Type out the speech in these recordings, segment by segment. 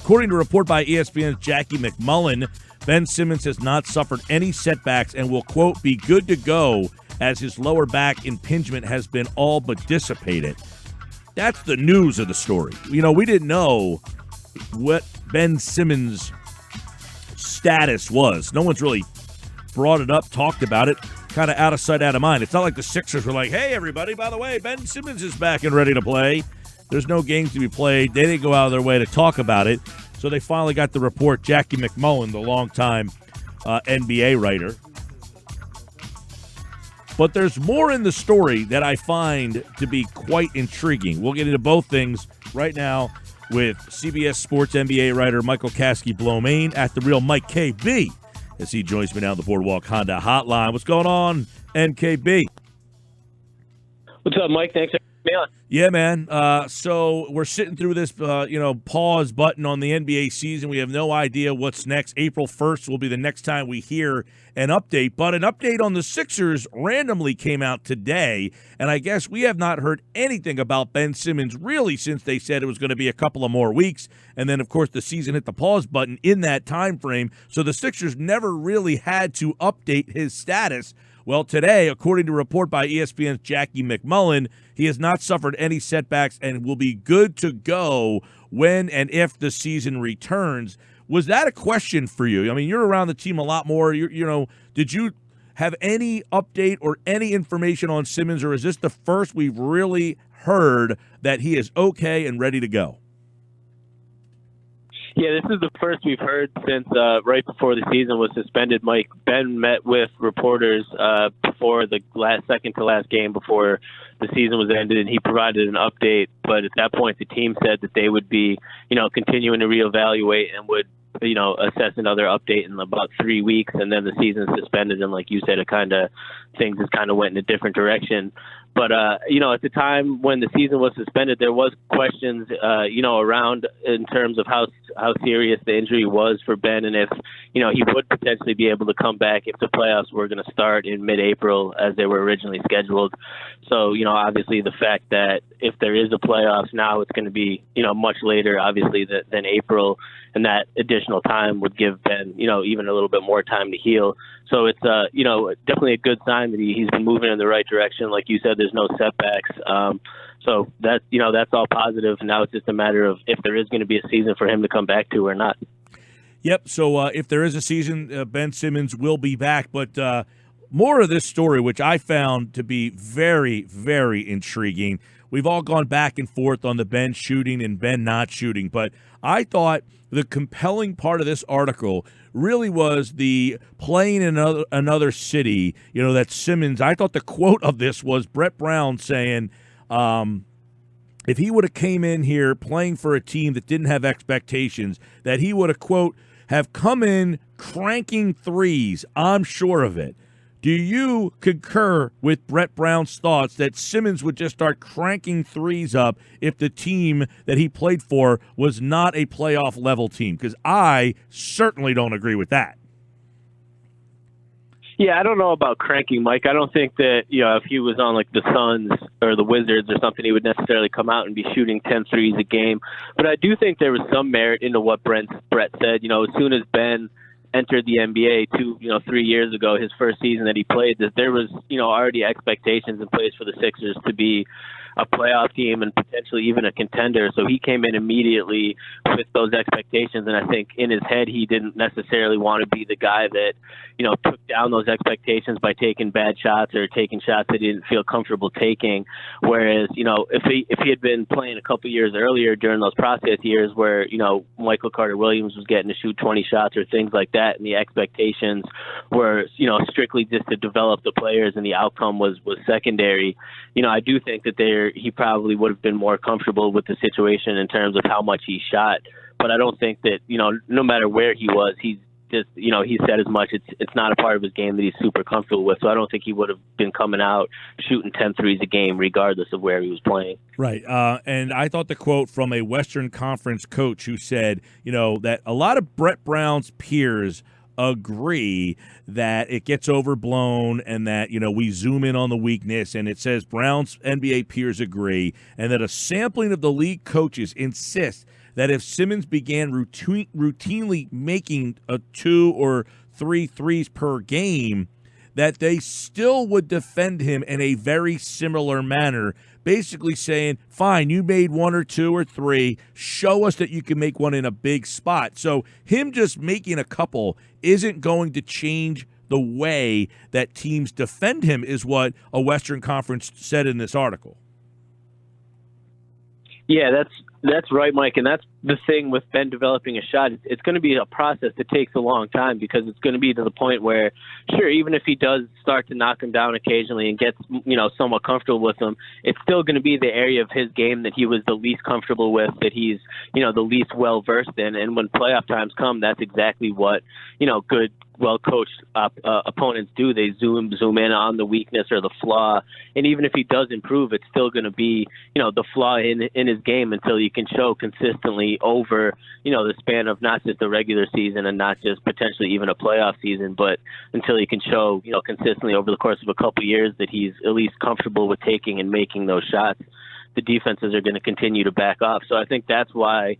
According to a report by ESPN's Jackie McMullen, Ben Simmons has not suffered any setbacks and will, quote, be good to go as his lower back impingement has been all but dissipated. That's the news of the story. You know, we didn't know what Ben Simmons' status was. No one's really brought it up, talked about it, kind of out of sight, out of mind. It's not like the Sixers were like, hey, everybody, by the way, Ben Simmons is back and ready to play. There's no games to be played. They didn't go out of their way to talk about it. So they finally got the report. Jackie McMullen, the longtime NBA writer. But there's more in the story that I find to be quite intriguing. We'll get into both things right now with CBS Sports NBA writer Michael Kaskey-Blomain at The Real Mike KB as he joins me now on the Boardwalk Honda Hotline. What's going on, NKB? What's up, Mike? Thanks for having me on. Yeah, man. So we're sitting through this, pause button on the NBA season. We have no idea what's next. April 1st will be the next time we hear an update. But an update on the Sixers randomly came out today, and I guess we have not heard anything about Ben Simmons really since they said it was going to be a couple of more weeks. And then, of course, the season hit the pause button in that time frame. So the Sixers never really had to update his status. Well, today, according to a report by ESPN's Jackie McMullen, he has not suffered any setbacks and will be good to go when and if the season returns. Was that a question for you? I mean, you're around the team a lot more. Did you have any update or any information on Simmons, or is this the first we've really heard that he is okay and ready to go? Yeah, this is the first we've heard since right before the season was suspended. Mike, Ben met with reporters before the second to last game before the season was ended, and he provided an update. But at that point, the team said that they would be, continuing to reevaluate and would, assess another update in about 3 weeks, and then the season's suspended. And like you said, things just kind of went in a different direction. But, at the time when the season was suspended, there was questions, around in terms of how serious the injury was for Ben and if, he would potentially be able to come back if the playoffs were going to start in mid-April as they were originally scheduled. So, obviously the fact that if there is a playoffs now, it's going to be, much later, obviously, than April. And that additional time would give Ben, even a little bit more time to heal. So it's, definitely a good sign that he's been moving in the right direction. Like you said, there's no setbacks. So that's all positive. Now it's just a matter of if there is going to be a season for him to come back to or not. Yep. So if there is a season, Ben Simmons will be back. But more of this story, which I found to be very, very intriguing. We've all gone back and forth on the Ben shooting and Ben not shooting, but I thought the compelling part of this article really was the playing in another city, that Simmons. I thought the quote of this was Brett Brown saying, if he would have came in here playing for a team that didn't have expectations, that he would have, quote, have come in cranking threes. I'm sure of it. Do you concur with Brett Brown's thoughts that Simmons would just start cranking threes up if the team that he played for was not a playoff-level team? Because I certainly don't agree with that. Yeah, I don't know about cranking, Mike. I don't think that, if he was on like the Suns or the Wizards or something, he would necessarily come out and be shooting 10 threes a game. But I do think there was some merit into what Brett said. As soon as Ben entered the NBA 3 years ago, his first season that he played, that there was, already expectations in place for the Sixers to be a playoff team and potentially even a contender. So he came in immediately with those expectations. And I think in his head, he didn't necessarily want to be the guy that, took down those expectations by taking bad shots or taking shots that he didn't feel comfortable taking. Whereas, if he had been playing a couple years earlier during those process years where, Michael Carter-Williams was getting to shoot 20 shots or things like that, and the expectations were, strictly just to develop the players and the outcome was secondary, I do think that he probably would have been more comfortable with the situation in terms of how much he shot. But I don't think that, no matter where he was, he's just, he said as much. It's not a part of his game that he's super comfortable with. So I don't think he would have been coming out shooting 10 threes a game regardless of where he was playing. Right. And I thought the quote from a Western Conference coach who said, that a lot of Brett Brown's peers agree that it gets overblown and that, we zoom in on the weakness, and it says Brown's NBA peers agree, and that a sampling of the league coaches insist that if Simmons began routinely making 2 or 3 threes per game, that they still would defend him in a very similar manner, basically saying, fine, you made 1 or 2 or 3, show us that you can make one in a big spot. So him just making a couple isn't going to change the way that teams defend him, is what a Western Conference said in this article. Yeah, that's right, Mike, and that's the thing with Ben developing a shot. It's going to be a process that takes a long time, because it's going to be to the point where, sure, even if he does start to knock him down occasionally and gets, somewhat comfortable with him, it's still going to be the area of his game that he was the least comfortable with, that he's, the least well-versed in. And when playoff times come, that's exactly what, good, well-coached opponents do. They zoom in on the weakness or the flaw. And even if he does improve, it's still going to be, the flaw in his game until you can show consistently over, the span of not just the regular season and not just potentially even a playoff season, but until he can show, consistently over the course of a couple of years that he's at least comfortable with taking and making those shots, the defenses are going to continue to back off. So I think that's why,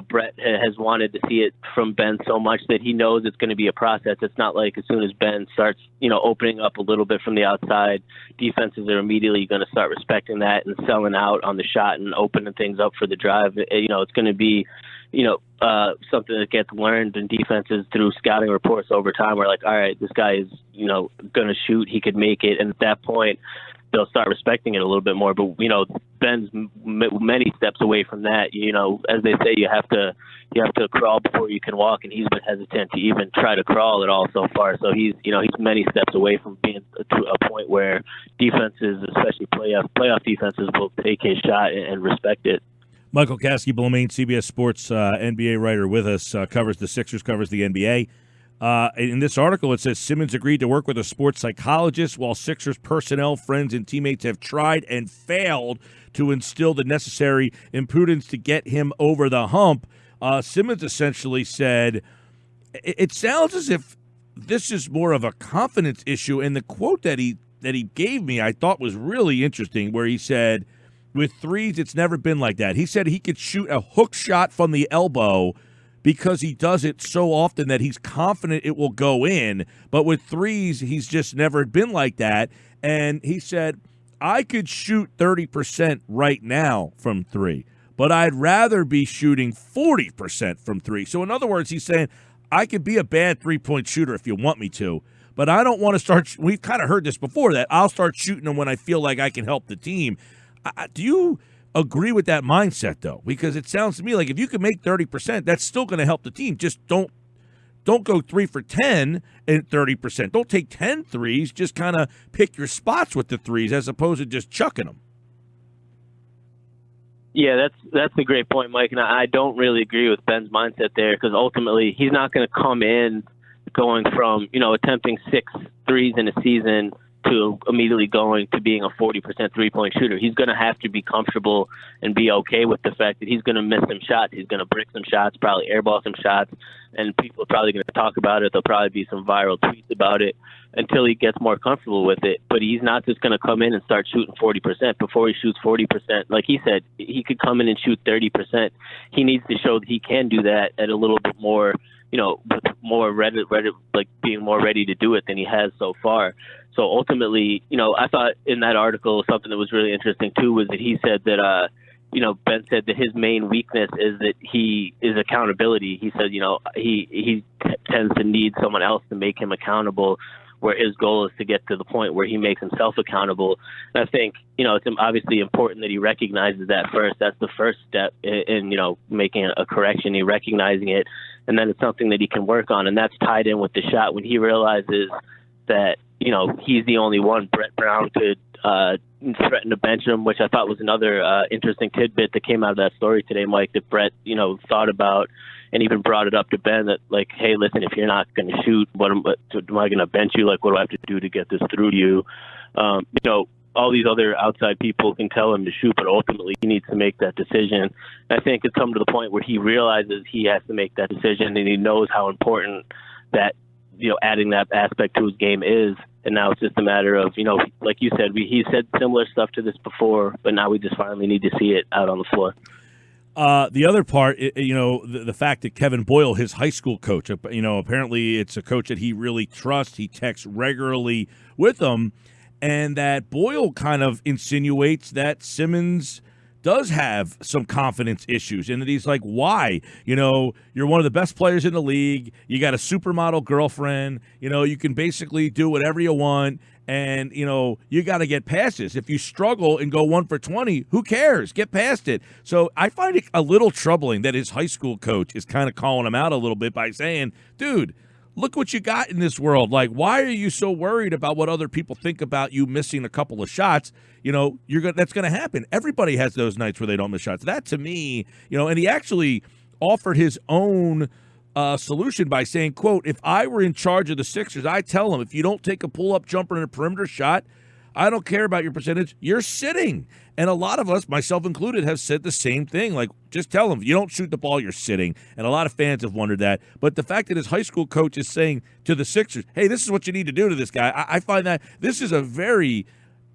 Brett has wanted to see it from Ben so much, that he knows it's going to be a process. It's not like as soon as Ben starts, opening up a little bit from the outside, defenses are immediately going to start respecting that and selling out on the shot and opening things up for the drive. It's going to be, something that gets learned in defenses through scouting reports over time. We're like, all right, this guy is, going to shoot. He could make it. And at that point, they'll start respecting it a little bit more. But, Ben's many steps away from that. As they say, you have to crawl before you can walk, and he's been hesitant to even try to crawl at all so far. So he's many steps away from being to a point where defenses, especially playoff defenses, will take his shot and respect it. Michael Kaskey-Blomain, CBS Sports NBA writer with us, covers the Sixers, covers the NBA. In this article, it says Simmons agreed to work with a sports psychologist while Sixers personnel, friends, and teammates have tried and failed to instill the necessary impudence to get him over the hump. Simmons essentially said, it sounds as if this is more of a confidence issue. And the quote that he gave me I thought was really interesting, where he said, with threes, it's never been like that. He said he could shoot a hook shot from the elbow because he does it so often that he's confident it will go in. But with threes, he's just never been like that. And he said, I could shoot 30% right now from 3, but I'd rather be shooting 40% from 3. So in other words, he's saying, I could be a bad three-point shooter if you want me to, but I don't want to start. We've kind of heard this before, that I'll start shooting them when I feel like I can help the team. Do you agree with that mindset, though? Because it sounds to me like if you can make 30%, that's still going to help the team. Just don't go 3 for 10 and 30%. Don't take 10 threes. Just kind of pick your spots with the threes as opposed to just chucking them. Yeah, that's a great point, Mike. And I don't really agree with Ben's mindset there, because ultimately he's not going to come in going from, attempting 6 threes in a season to immediately going to being a 40% three-point shooter. He's going to have to be comfortable and be okay with the fact that he's going to miss some shots. He's going to brick some shots, probably airball some shots, and people are probably going to talk about it. There'll probably be some viral tweets about it until he gets more comfortable with it. But he's not just going to come in and start shooting 40%. Before he shoots 40%, like he said, he could come in and shoot 30%. He needs to show that he can do that at a little bit more, with more ready, like being more ready to do it than he has so far. So ultimately, I thought in that article something that was really interesting too was that he said that, Ben said that his main weakness is that he is accountability. He said, he tends to need someone else to make him accountable, where his goal is to get to the point where he makes himself accountable. And I think, it's obviously important that he recognizes that first. That's the first step in making a correction, he recognizing it, and then it's something that he can work on. And that's tied in with the shot. When he realizes that, he's the only one, Brett Brown could threaten to bench him, which I thought was another interesting tidbit that came out of that story today, Mike, that Brett, thought about and even brought it up to Ben that, like, hey, listen, if you're not going to shoot, am I going to bench you? Like, what do I have to do to get this through to you? All these other outside people can tell him to shoot, but ultimately he needs to make that decision. I think it's come to the point where he realizes he has to make that decision, and he knows how important that, adding that aspect to his game is. And now it's just a matter of, like you said, he said similar stuff to this before, but now we just finally need to see it out on the floor. The other part, the fact that Kevin Boyle, his high school coach, apparently it's a coach that he really trusts. He texts regularly with him, and that Boyle kind of insinuates that Simmons does have some confidence issues, and that he's like, why? You're one of the best players in the league. You got a supermodel girlfriend. You can basically do whatever you want. And, you got to get past this. If you struggle and go 1 for 20, who cares? Get past it. So I find it a little troubling that his high school coach is kind of calling him out a little bit by saying, dude, look what you got in this world. Like, why are you so worried about what other people think about you missing a couple of shots? That's going to happen. Everybody has those nights where they don't miss shots. That, to me, and he actually offered his own solution by saying, quote, if I were in charge of the Sixers, I tell them, if you don't take a pull-up jumper and a perimeter shot, I don't care about your percentage. You're sitting. And a lot of us, myself included, have said the same thing. Like, just tell them, if you don't shoot the ball, you're sitting. And a lot of fans have wondered that. But the fact that his high school coach is saying to the Sixers, hey, this is what you need to do to this guy, I find that this is a very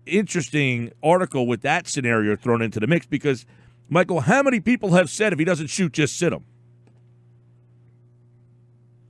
interesting article with that scenario thrown into the mix because, Michael, how many people have said if he doesn't shoot, just sit him?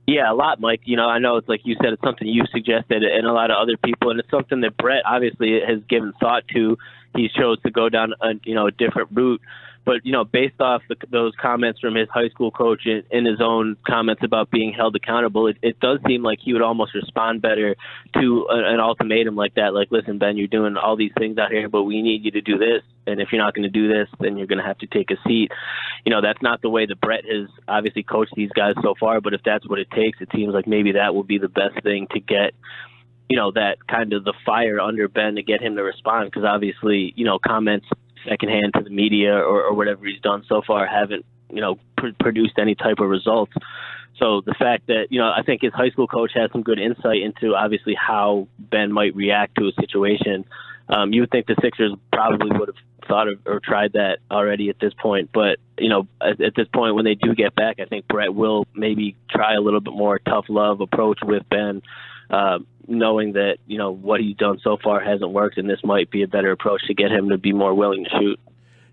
Yeah, a lot, Mike. I know it's like you said, it's something you suggested and a lot of other people, and it's something that Brett obviously has given thought to. He chose to go down a different route. But, based off those comments from his high school coach and his own comments about being held accountable, it does seem like he would almost respond better to an ultimatum like that. Like, listen, Ben, you're doing all these things out here, but we need you to do this. And if you're not going to do this, then you're going to have to take a seat. That's not the way that Brett has obviously coached these guys so far. But if that's what it takes, it seems like maybe that will be the best thing to get that kind of the fire under Ben to get him to respond. Because obviously, comments secondhand to the media or whatever he's done so far haven't, produced any type of results. So the fact that, I think his high school coach has some good insight into obviously how Ben might react to a situation. You would think the Sixers probably would have thought of or tried that already at this point. But, at this point, when they do get back, I think Brett will maybe try a little bit more tough love approach with Ben, knowing that, what he's done so far hasn't worked, and this might be a better approach to get him to be more willing to shoot.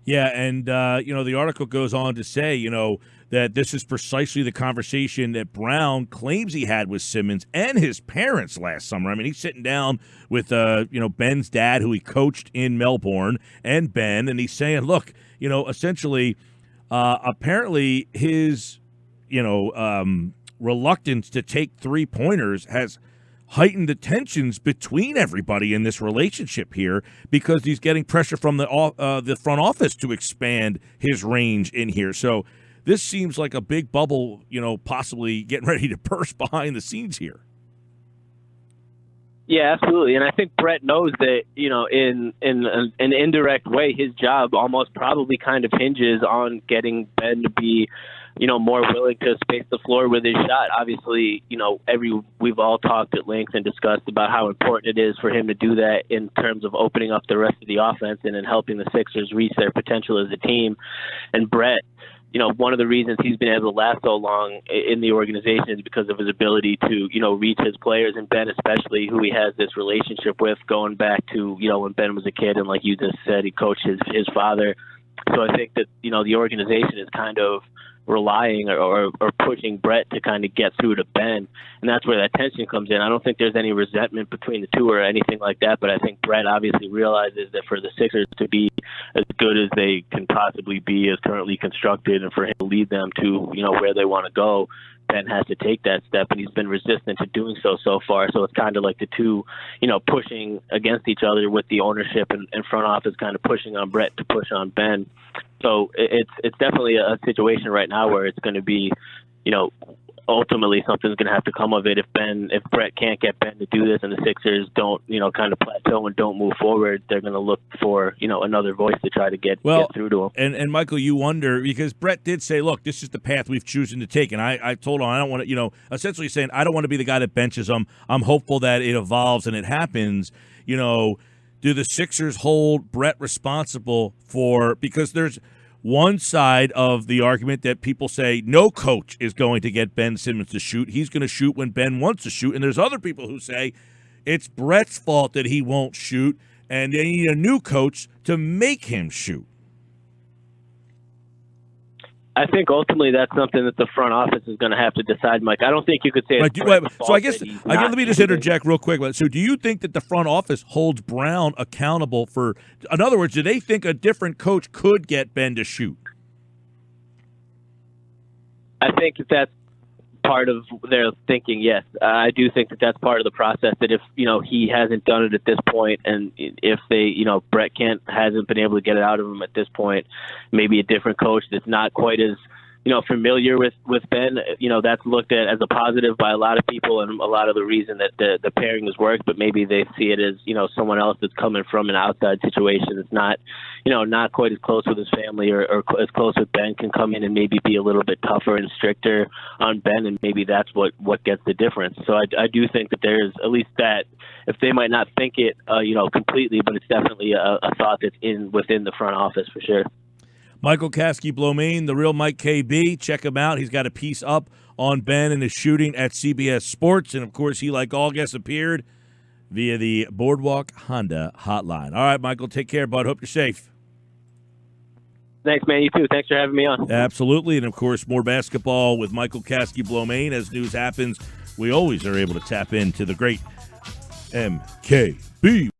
Yeah, and, the article goes on to say, that this is precisely the conversation that Brown claims he had with Simmons and his parents last summer. I mean, he's sitting down with, Ben's dad, who he coached in Melbourne, and Ben, and he's saying, look, essentially, apparently his, reluctance to take three-pointers has heightened the tensions between everybody in this relationship here because he's getting pressure from the front office to expand his range in here. So this seems like a big bubble, possibly getting ready to burst behind the scenes here. Yeah, absolutely. And I think Brett knows that, in an indirect way, his job almost probably kind of hinges on getting Ben to be, more willing to space the floor with his shot. Obviously, we've all talked at length and discussed about how important it is for him to do that in terms of opening up the rest of the offense and in helping the Sixers reach their potential as a team. And Brett, one of the reasons he's been able to last so long in the organization is because of his ability to, reach his players, and Ben especially, who he has this relationship with going back to, when Ben was a kid, and like you just said, he coached his father. So I think that, the organization is kind of relying or pushing Brett to kind of get through to Ben, and that's where that tension comes in. I don't think there's any resentment between the two or anything like that, but I think Brett obviously realizes that for the Sixers to be as good as they can possibly be as currently constructed and for him to lead them to, where they want to go, Ben has to take that step, and he's been resistant to doing so far. So it's kind of like the two, pushing against each other, with the ownership and front office kind of pushing on Brett to push on Ben. So it's definitely a situation right now where it's going to be, ultimately something's going to have to come of it. If Brett can't get Ben to do this and the Sixers don't, kind of plateau and don't move forward, they're going to look for, another voice to try to get through to him. And Michael, you wonder, because Brett did say, look, this is the path we've chosen to take. And I told him, I don't want to, essentially saying, I don't want to be the guy that benches him. I'm hopeful that it evolves and it happens. Do the Sixers hold Brett responsible for, because there's one side of the argument that people say no coach is going to get Ben Simmons to shoot. He's going to shoot when Ben wants to shoot. And there's other people who say it's Brett's fault that he won't shoot, and they need a new coach to make him shoot. I think ultimately that's something that the front office is going to have to decide, Mike. I don't think you could say it's Brett's so I fault guess that he's let not me just shooting. interject real quick. So do you think that the front office holds Brown accountable for, in other words, do they think a different coach could get Ben to shoot? I think that's part of their thinking, yes. I do think that that's part of the process, that if, he hasn't done it at this point, and if they, Brett hasn't been able to get it out of him at this point, maybe a different coach that's not quite as, familiar with Ben, that's looked at as a positive by a lot of people, and a lot of the reason that the pairing has worked, but maybe they see it as, someone else that's coming from an outside situation that's not, not quite as close with his family or as close with Ben, can come in and maybe be a little bit tougher and stricter on Ben, and maybe that's what gets the difference. So I do think that there's at least that, if they might not think it, completely, but it's definitely a thought that's within the front office for sure. Michael Kaskey-Blomain, the real Mike KB. Check him out. He's got a piece up on Ben and his shooting at CBS Sports. And, of course, he, like all guests, appeared via the Boardwalk Honda hotline. All right, Michael, take care, bud. Hope you're safe. Thanks, man. You too. Thanks for having me on. Absolutely. And, of course, more basketball with Michael Kaskey-Blomain. As news happens, we always are able to tap into the great MKB.